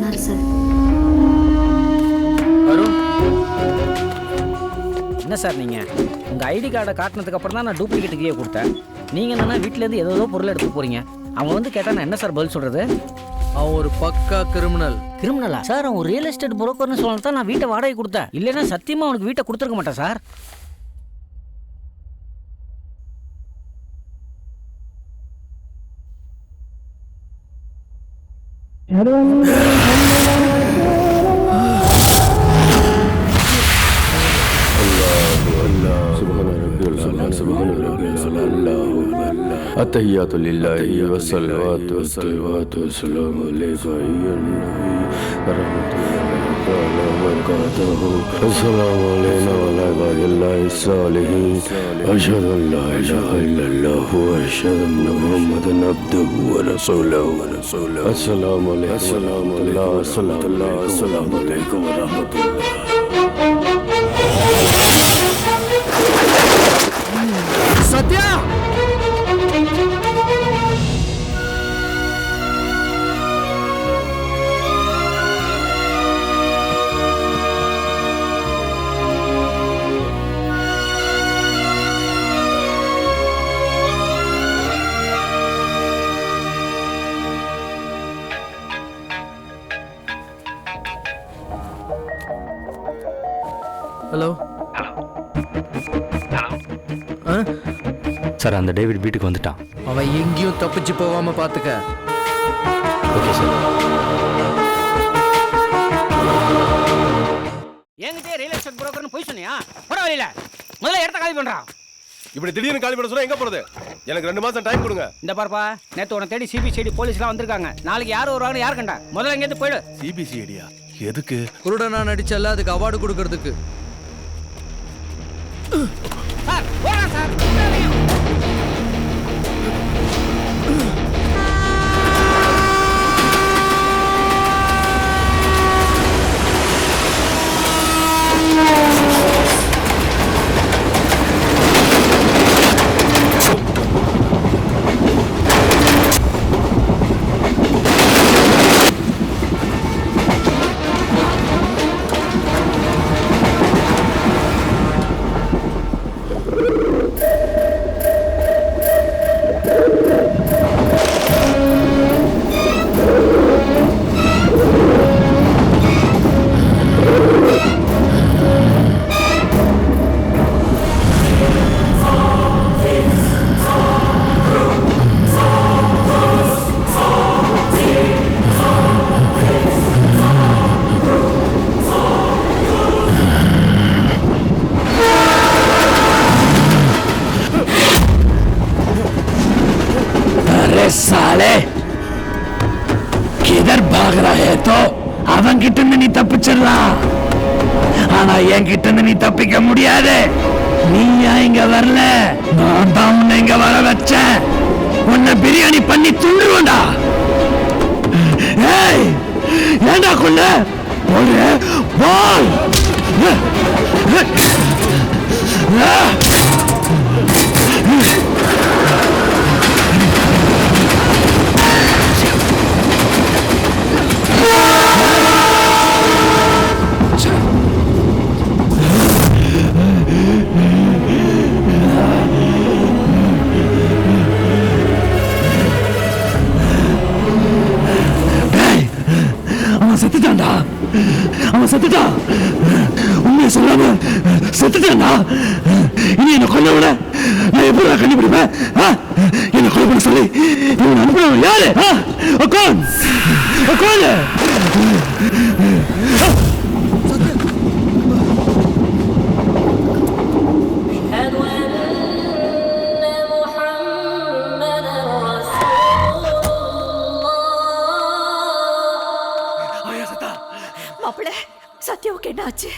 சொன்னார் சார். என்ன சார் நீங்கள் உங்கள் ஐடி கார்டை காட்டினதுக்கு அப்புறம் தான் நான் டூப்ளிகேட் கீழே கொடுத்தேன். நீங்கள் என்னன்னா வீட்டிலேருந்து ஏதோ பொருள் எடுத்து போகிறீங்க. அவங்க வந்து கேட்டால் நான் என்ன சார் பதில் சொல்கிறது? அவன் ஒரு பக்கா கிரிமினலா சார்? அவன் ஒரு ரியல் எஸ்டேட் புரோக்கர்னு சொல்லணும் தான் நான் வீட்டை வாடகை கொடுத்தேன். இல்லைன்னா சத்தியமாக அவனுக்கு வீட்டை கொடுத்துருக்க மாட்டேன் சார். التحيات لله والصلوات والصلوات والسلام عليك أيها النبي ورحمة الله وبركاته. السلام علينا وعلى عباد الله الصالحين. أشهد أن لا إله إلا الله وأشهد أن محمدا عبده ورسوله. السلام عليكم ورحمة الله. السلام عليكم ورحمة الله. சத்யா ஹலோ சார், அந்த டேவிட் வீட்டுக்கு வந்துட்டான். அவன் எங்கேயும் தப்பிச்சு போகாம பாத்துக்க. Okay sir. என்கிட்ட ரியல் எஸ்டேட் புரோக்கர்னு போய் சொன்னியா? பரவாயில்ல, முதல்ல இடத்த காலி பண்றான். இப்படி திடீர்னு காலி பண்ண சொன்னா எங்க போறது? எனக்கு 2 மாசம் டைம் கொடுங்க. இந்த பார்ப்பா, நேத்து உன தேடி சிபிசிஐடி போலீஸ்லாம் வந்திருக்காங்க. நாளைக்கு யார் வருவாங்கன்னு யார் கண்டா? முதல்ல இங்கேருந்து போயிடு. சிபிசிஐடியா? எதுக்கு? குருடனா நடிச்சல, அதுக்கு அவார்டு கொடுக்கறதுக்கு. சார் போறா சார். साले किधर भाग रहा है? तो அவன் கிட்ட இருந்து நீ தப்பிச்சிடலாம், ஆனா என் கிட்ட இருந்து நீ தப்பிக்க முடியாது. நீ இங்க வரல, நான் தான் உன்னை இங்க வர வச்சேன். உன்னை பிரியாணி பண்ணி துண்டுவேண்டா. ஏய், ஏண்டா கொல்ல ஒரு பால்? அவன் செத்துட்டான். உண்மையை சொல்லாம செத்துட்டான்டா. இனி என்ன கொல்ல விட நான் எப்படி கண்டுபிடிப்பேன்? என்ன கொலை பண்ண சொல்லி இவன் அனுப்புறவன் யாரு? சத்யாவுக்கு என்ன ஆச்சு?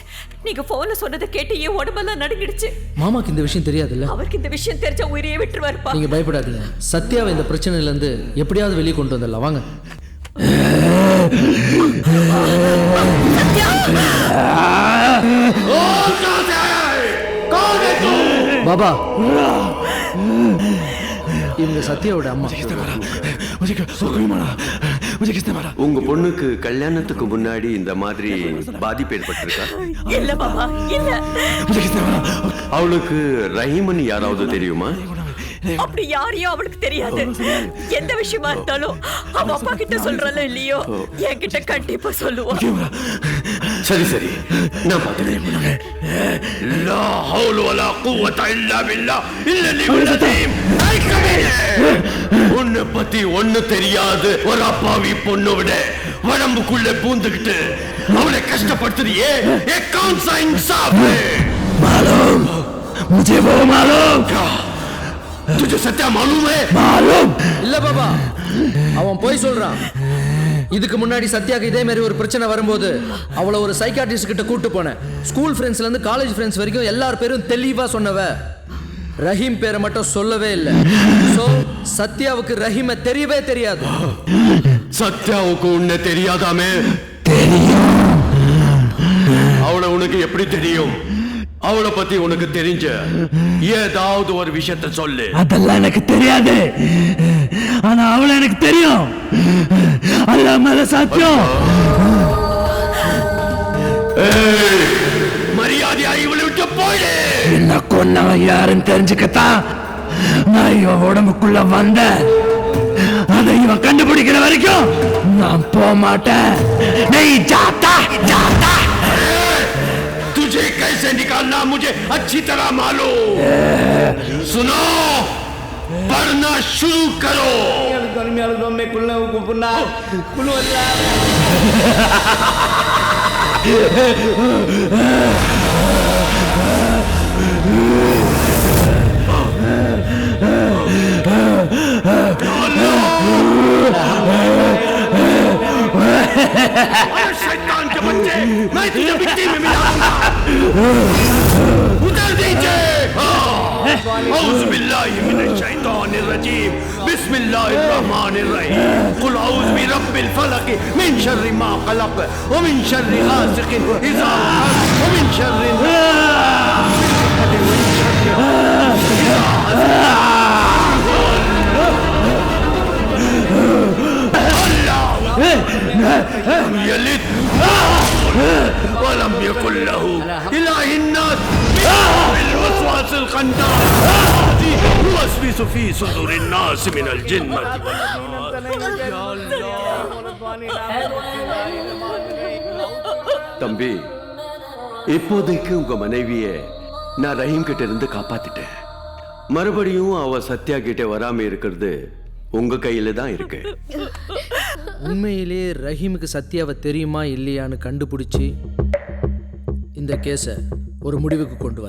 நீங்க போன்ல சொன்னதை கேட்டு என் உடம்பெல்லாம் நடுங்கிடுச்சு. மாமாக்கு இந்த விஷயம் தெரியாதுல்ல? அவருக்கு இந்த விஷயம் தெரிஞ்சா உயிரையே விட்டுருவாருப்பா. நீங்க பயப்படாதீங்க. சத்யாவை இந்த பிரச்சனையில இருந்து எப்படியாவது வெளியே கொண்டு வந்துடலாம். வாங்க. பாபா, இவங்க சத்யாவோட அம்மா. मुझे किसने मारा உங்க பொண்ணுக்கு கல்யாணத்துக்கு முன்னாடி இந்த மாதிரி பாதிப்பு ஏற்பட்டிருக்கா? இல்ல மாமா இல்ல. मुझे किसने मारा அவளுக்கு ரஹீமன் யாராவது தெரியுமா? அப்படி யாரையும் அவளுக்கு தெரியாது. எந்த விஷயமா இருந்தாலும் அவ அப்பா கிட்ட சொல்றல இல்லையோ என்கிட்ட கண்டிப்பா சொல்லுவா. சரி சரி நான் பாத்துக்கிறேன். லா ஹவுல வலா குவத இல்லா பில்லாஹ் இல்லல் அலீம். உன்னை பத்தி ஒண்ணு தெரியாது ஒரு அப்பாவி பொண்ணு விட உடம்புக்குள்ள பூந்துக்கிட்டு அவளை கஷ்டப்படுத்துறியே ये कौन सा इंसाफ है? मालूम मुझे वो मालूम तुझे सत्या मालूम है? मालूम இல்ல பாபா, அவன் போய் சொல்றான். இதுக்கு முன்னாடி சத்யாக்கு இதே மாதிரி ஒரு பிரச்சனை வரும்போது அவளை ஒரு சைக்காட்ரிஸ்ட் கிட்ட கூட்டு போனேன். ஸ்கூல் ஃப்ரெண்ட்ஸ்ல இருந்து காலேஜ் ஃப்ரெண்ட்ஸ் வரைக்கும் எல்லார் பேரும் தெளிவா சொன்னவ ரஹீம் பேரை மட்டும் சொல்லவே இல்லை. சோ சத்யாவுக்கு ரஹீமை தெரியவே தெரியாது. சத்யாவுக்கு உன்னை தெரியாதாமே? அவளை உனக்கு எப்படி தெரியும்? அவளை பத்தி உனக்கு தெரிஞ்ச ஏதாவது ஒரு விஷயத்தை சொல்லு. அதெல்லாம் எனக்கு தெரியாது, ஆனா அவளை எனக்கு தெரியும். அல்லாஹ் மேல சத்தியம். மரியாதையா இவளை விட்டு போயிடு. என்ன கொன்னவன் யாருன்னு தெரிஞ்சுக்கத்தான் நான் இவன் உடம்புக்குள்ள வந்தேன். அதை இவன் கண்டுபிடிக்கிற வரைக்கும் நான் போக மாட்டேன். நீ ஜாத்தா ஜாத்தா. तुझे कैसे निकालना मुझे अच्छी तरह मालूम. सुनो, पढ़ना शुरू करो. शैतान के बच्चे, मैं तुझे मिट्टी में मिलाऊंगा. उतर दीजिए. औज़ु बिल्लाहि मिनश शैतानिर रजीम. बिस्मिल्लाहिर रहमानिर रहीम. कुल औज़ु बिरब्बिल फलक मिन शर्रि मा खलक व मिन शर्रि गासिकिन इज़ा वक़ब व मिन शर्रि لم يلد ولم يكن له إله الناس بالوسواس الخناس الذي يوسوس في صدور الناس من الجنة. தம்பி, இப்போதைக்கு உங்க மனைவியை நான் ரஹீம் கிட்ட இருந்து காப்பாத்திட்டேன். மறுபடியும் அவ சத்யா கிட்ட வராம இருக்கிறது உங்க கையில தான் இருக்கு. உண்மையிலேயே ரஹீமுக்கு சத்யாவை தெரியுமா இல்லையான்னு கண்டுபிடிச்சி இந்த கேஸை ஒரு முடிவுக்கு கொண்டு வர